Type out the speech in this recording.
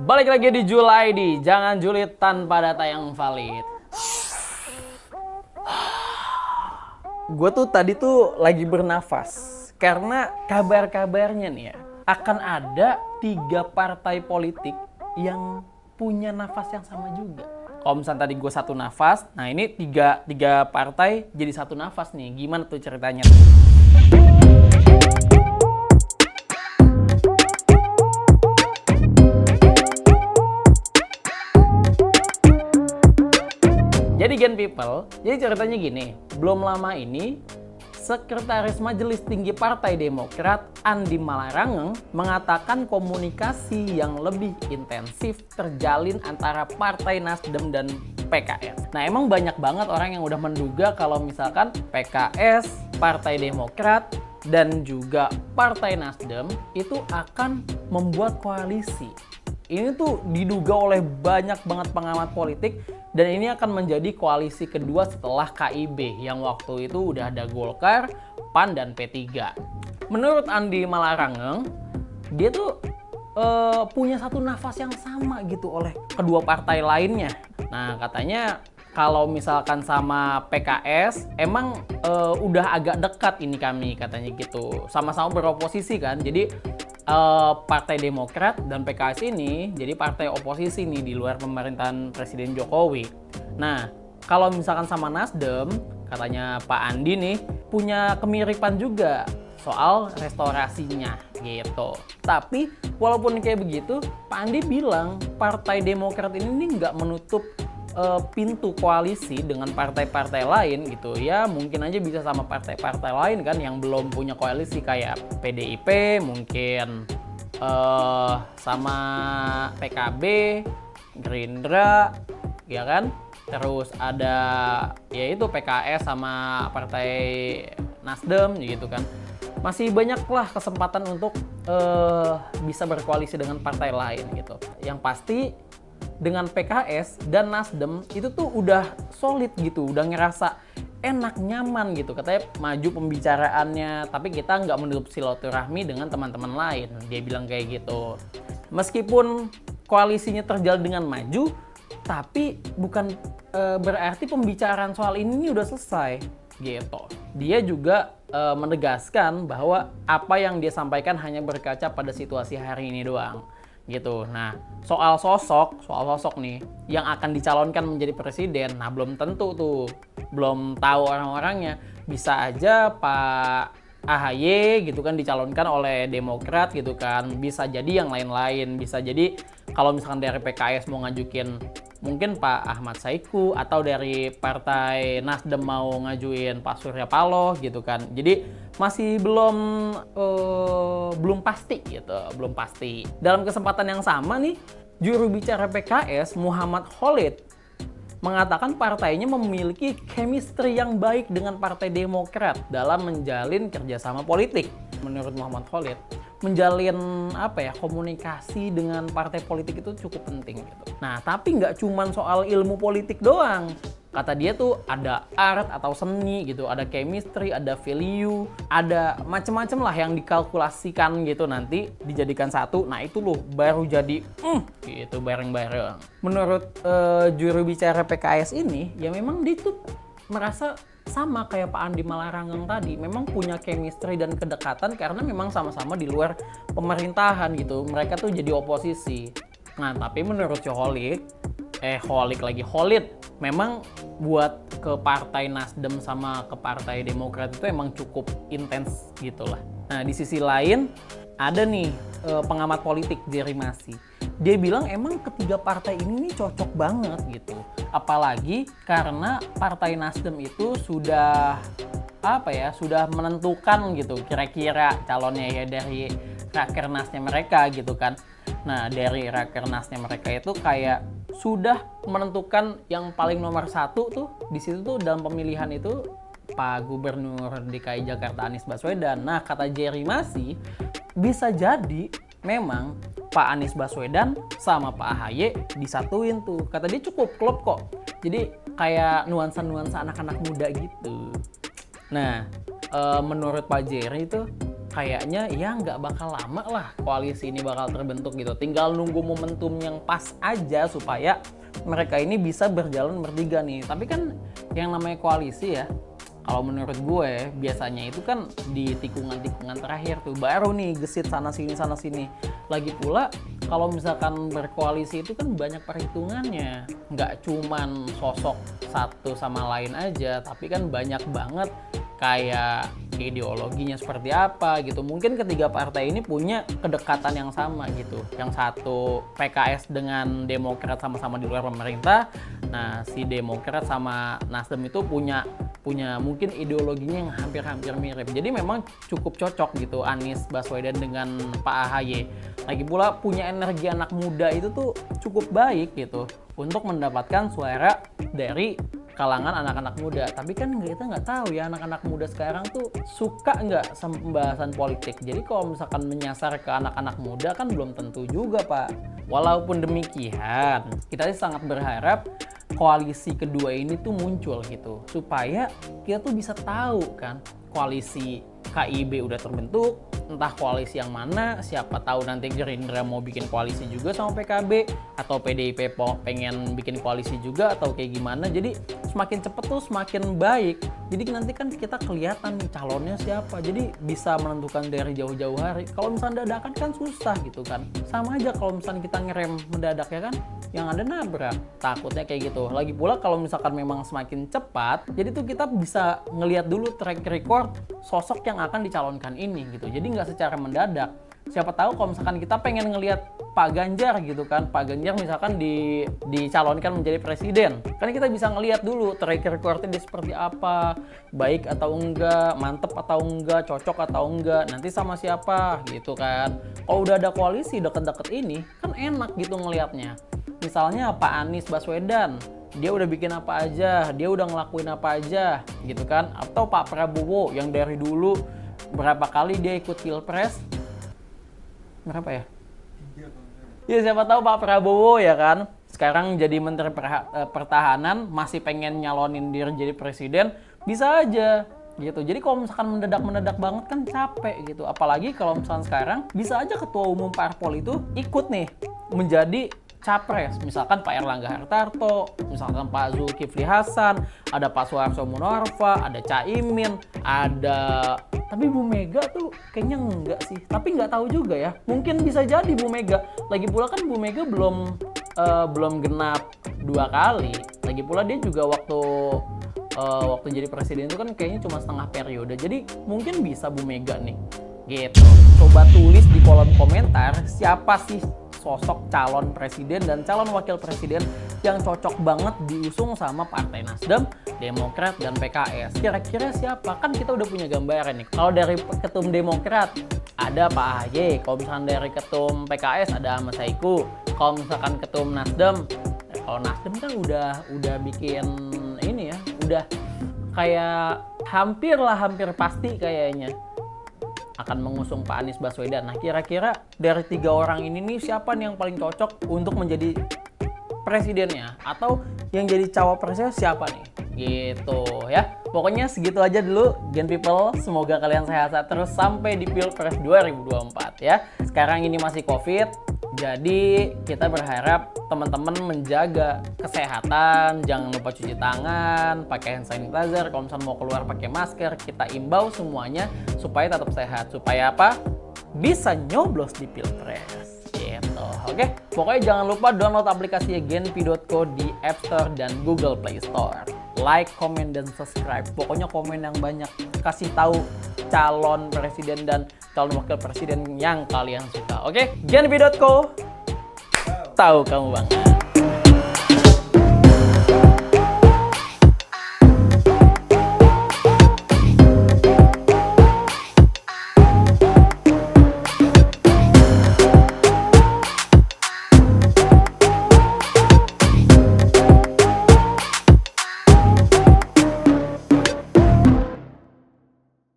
Balik lagi di Jul ID, jangan julid tanpa data yang valid. Gue tuh tadi tuh lagi bernafas karena kabar-kabarnya nih ya, akan ada 3 partai politik yang punya nafas yang sama juga. Kalau misalnya tadi gue satu nafas, nah ini tiga partai jadi satu nafas nih. Gimana tuh ceritanya? Jadi Gen People, jadi ceritanya gini, belum lama ini Sekretaris Majelis Tinggi Partai Demokrat Andi Malarangeng mengatakan komunikasi yang lebih intensif terjalin antara Partai Nasdem dan PKS. Nah emang banyak banget orang yang udah menduga kalau misalkan PKS, Partai Demokrat, dan juga Partai Nasdem itu akan membuat koalisi. Ini tuh diduga oleh banyak banget pengamat politik dan ini akan menjadi koalisi kedua setelah KIB yang waktu itu udah ada Golkar, PAN, dan P3. Menurut Andi Malarangeng, dia tuh punya satu nafas yang sama gitu oleh kedua partai lainnya. Nah katanya kalau misalkan sama PKS emang udah agak dekat ini kami katanya gitu. Sama-sama beroposisi kan, jadi Partai Demokrat dan PKS ini jadi partai oposisi nih di luar pemerintahan Presiden Jokowi. Nah, kalau misalkan sama Nasdem, katanya Pak Andi nih punya kemiripan juga soal restorasinya gitu. Tapi walaupun kayak begitu, Pak Andi bilang Partai Demokrat ini nggak menutup pintu koalisi dengan partai-partai lain gitu ya, mungkin aja bisa sama partai-partai lain kan yang belum punya koalisi kayak PDIP mungkin, sama PKB, Gerindra ya kan, terus ada yaitu PKS sama Partai Nasdem gitu kan. Masih banyak lah kesempatan untuk bisa berkoalisi dengan partai lain gitu. Yang pasti dengan PKS dan Nasdem itu tuh udah solid gitu, udah ngerasa enak, nyaman gitu. Katanya maju pembicaraannya, tapi kita nggak menutup silaturahmi dengan teman-teman lain. Dia bilang kayak gitu. Meskipun koalisinya terjalin dengan maju, tapi bukan berarti pembicaraan soal ini udah selesai gitu. Dia juga menegaskan bahwa apa yang dia sampaikan hanya berkaca pada situasi hari ini doang gitu. Nah, soal sosok nih yang akan dicalonkan menjadi presiden, nah belum tentu tuh, belum tahu orang-orangnya. Bisa aja Pak AHY gitu kan dicalonkan oleh Demokrat gitu kan, bisa jadi yang lain-lain, bisa jadi kalau misalkan dari PKS mau ngajukin mungkin Pak Ahmad Saiku, atau dari Partai Nasdem mau ngajuin Pak Surya Paloh gitu kan. Jadi masih belum pasti gitu, belum pasti. Dalam kesempatan yang sama nih, juru bicara PKS Muhammad Khalid mengatakan partainya memiliki chemistry yang baik dengan Partai Demokrat dalam menjalin kerjasama politik. Menurut Muhammad Khalid, menjalin komunikasi dengan partai politik itu cukup penting gitu. Nah, tapi nggak cuman soal ilmu politik doang. Kata dia tuh ada art atau seni gitu, ada chemistry, ada value, ada macem-macem lah yang dikalkulasikan gitu, nanti dijadikan satu. Nah itu loh baru jadi gitu bareng-bareng. Menurut juru bicara PKS ini, ya memang dia tuh merasa sama kayak Pak Andi Malarangeng tadi, memang punya chemistry dan kedekatan karena memang sama-sama di luar pemerintahan gitu. Mereka tuh jadi oposisi. Nah, tapi menurut Khalid, memang buat ke Partai Nasdem sama ke Partai Demokrat itu emang cukup intens gitu lah. Nah, di sisi lain ada nih pengamat politik Jerry Masi. Dia bilang emang ketiga partai ini nih cocok banget gitu. Apalagi karena Partai Nasdem itu sudah sudah menentukan gitu kira-kira calonnya ya dari rakernasnya mereka gitu kan. Nah, dari rakernasnya mereka itu kayak sudah menentukan yang paling nomor satu tuh di situ tuh dalam pemilihan itu Pak Gubernur DKI Jakarta Anies Baswedan. Nah, kata Jerry Masi, bisa jadi memang Pak Anies Baswedan sama Pak AHY disatuin tuh. Kata dia cukup klop kok. Jadi kayak nuansa-nuansa anak-anak muda gitu. Nah, menurut Pak Jerry itu kayaknya ya nggak bakal lama lah koalisi ini bakal terbentuk gitu. Tinggal nunggu momentum yang pas aja supaya mereka ini bisa berjalan bertiga nih. Tapi kan yang namanya koalisi ya, kalau menurut gue biasanya itu kan di tikungan-tikungan terakhir tuh baru nih gesit sana sini. Lagi pula kalau misalkan berkoalisi itu kan banyak perhitungannya, nggak cuman sosok satu sama lain aja, tapi kan banyak banget kayak ideologinya seperti apa gitu. Mungkin ketiga partai ini punya kedekatan yang sama gitu. Yang satu PKS dengan Demokrat sama-sama di luar pemerintah. Nah, si Demokrat sama Nasdem itu punya mungkin ideologinya yang hampir-hampir mirip. Jadi memang cukup cocok gitu Anies Baswedan dengan Pak AHY. Lagi pula punya energi anak muda itu tuh cukup baik gitu untuk mendapatkan suara dari kalangan anak-anak muda. Tapi kan kita nggak tahu ya anak-anak muda sekarang tuh suka nggak sama pembahasan politik. Jadi kalau misalkan menyasar ke anak-anak muda kan belum tentu juga, Pak. Walaupun demikian, kita sih sangat berharap koalisi kedua ini tuh muncul gitu. Supaya kita tuh bisa tahu kan koalisi KIB udah terbentuk, entah koalisi yang mana, siapa tahu nanti Gerindra mau bikin koalisi juga sama PKB, atau PDIP pengen bikin koalisi juga, atau kayak gimana. Jadi semakin cepet tuh semakin baik. Jadi nanti kan kita kelihatan nih calonnya siapa, jadi bisa menentukan dari jauh-jauh hari. Kalau misalnya dadakan kan susah gitu kan. Sama aja kalau misalnya kita ngerem mendadak ya kan, yang ada nabrak. Takutnya kayak gitu. Lagi pula kalau misalkan memang semakin cepat, jadi tuh kita bisa ngelihat dulu track record sosok yang akan dicalonkan ini gitu. Jadi nggak secara mendadak. Siapa tahu kalau misalkan kita pengen ngelihat Pak Ganjar gitu kan, Pak Ganjar misalkan dicalonkan menjadi presiden, kan kita bisa ngelihat dulu track recordnya dia seperti apa, baik atau enggak, mantep atau enggak, cocok atau enggak, nanti sama siapa gitu kan. Kalau udah ada koalisi deket-deket ini kan enak gitu ngelihatnya. Misalnya Pak Anies Baswedan, dia udah bikin apa aja, dia udah ngelakuin apa aja gitu kan. Atau Pak Prabowo yang dari dulu berapa kali dia ikut pilpres, berapa ya? Ya siapa tahu Pak Prabowo ya kan, sekarang jadi Menteri Pertahanan, masih pengen nyalonin diri jadi presiden, bisa aja gitu. Jadi kalau misalkan mendadak banget kan capek gitu. Apalagi kalau misalkan sekarang bisa aja ketua umum parpol itu ikut nih menjadi capres, misalkan Pak Erlangga Hartarto, misalkan Pak Zulkifli Hasan, ada Pak Suharto Monoarfa, ada Caimin, ada, tapi Bu Mega tuh kayaknya enggak sih, tapi nggak tahu juga ya, mungkin bisa jadi Bu Mega. Lagi pula kan Bu Mega belum genap 2 kali, lagi pula dia juga waktu jadi presiden itu kan kayaknya cuma setengah periode, jadi mungkin bisa Bu Mega nih gitu. Coba tulis di kolom komentar siapa sih sosok calon presiden dan calon wakil presiden yang cocok banget diusung sama Partai Nasdem, Demokrat, dan PKS. Kira-kira siapa? Kan kita udah punya gambaran nih. Kalau dari ketum Demokrat ada Pak AHY, kalau misalkan dari ketum PKS ada Ahmad Saiku, kalau misalkan ketum Nasdem, kalau Nasdem kan udah bikin ini ya, udah kayak hampir pasti kayaknya akan mengusung Pak Anies Baswedan. Nah, kira-kira dari 3 orang ini nih siapa nih yang paling cocok untuk menjadi presidennya? Atau yang jadi cawapresnya siapa nih? Gitu ya. Pokoknya segitu aja dulu Gen People. Semoga kalian sehat-sehat terus sampai di Pilpres 2024 ya. Sekarang ini masih Covid. Jadi kita berharap teman-teman menjaga kesehatan, jangan lupa cuci tangan, pakai hand sanitizer, kalau misalnya mau keluar pakai masker, kita imbau semuanya supaya tetap sehat. Supaya apa? Bisa nyoblos di Pilpres. Gitu. Oke, pokoknya jangan lupa download aplikasi genpi.co di App Store dan Google Play Store. Like, comment, dan subscribe. Pokoknya komen yang banyak. Kasih tahu calon presiden dan calon wakil presiden yang kalian suka. Oke, genpi.co. Tahu kamu banget.